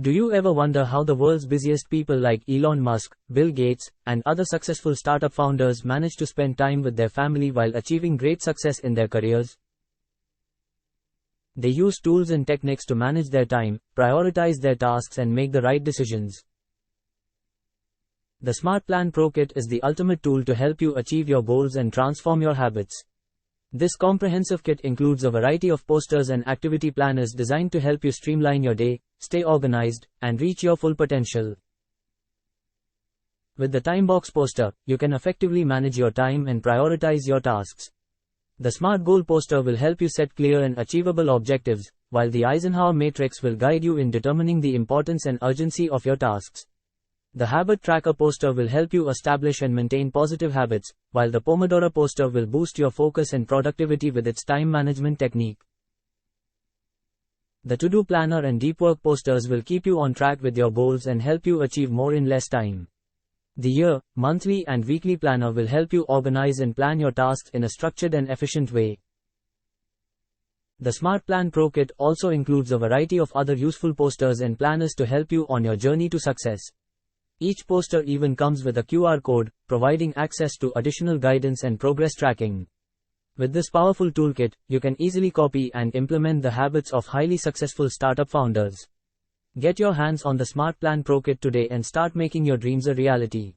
Do you ever wonder how the world's busiest people like Elon Musk, Bill Gates, and other successful startup founders manage to spend time with their family while achieving great success in their careers? They use tools and techniques to manage their time, prioritize their tasks, and make the right decisions. The Smart Plan Pro Kit is the ultimate tool to help you achieve your goals and transform your habits. This comprehensive kit includes a variety of posters and activity planners designed to help you streamline your day, stay organized, and reach your full potential. With the Timebox poster, you can effectively manage your time and prioritize your tasks. The Smart Goal poster will help you set clear and achievable objectives, while the Eisenhower Matrix will guide you in determining the importance and urgency of your tasks. The Habit Tracker poster will help you establish and maintain positive habits, while the Pomodoro poster will boost your focus and productivity with its time management technique. The To-Do Planner and Deep Work posters will keep you on track with your goals and help you achieve more in less time. The Year, Monthly, and Weekly Planner will help you organize and plan your tasks in a structured and efficient way. The Smart Plan Pro Kit also includes a variety of other useful posters and planners to help you on your journey to success. Each poster even comes with a QR code, providing access to additional guidance and progress tracking. With this powerful toolkit, you can easily copy and implement the habits of highly successful startup founders. Get your hands on the Smart Plan Pro Kit today and start making your dreams a reality.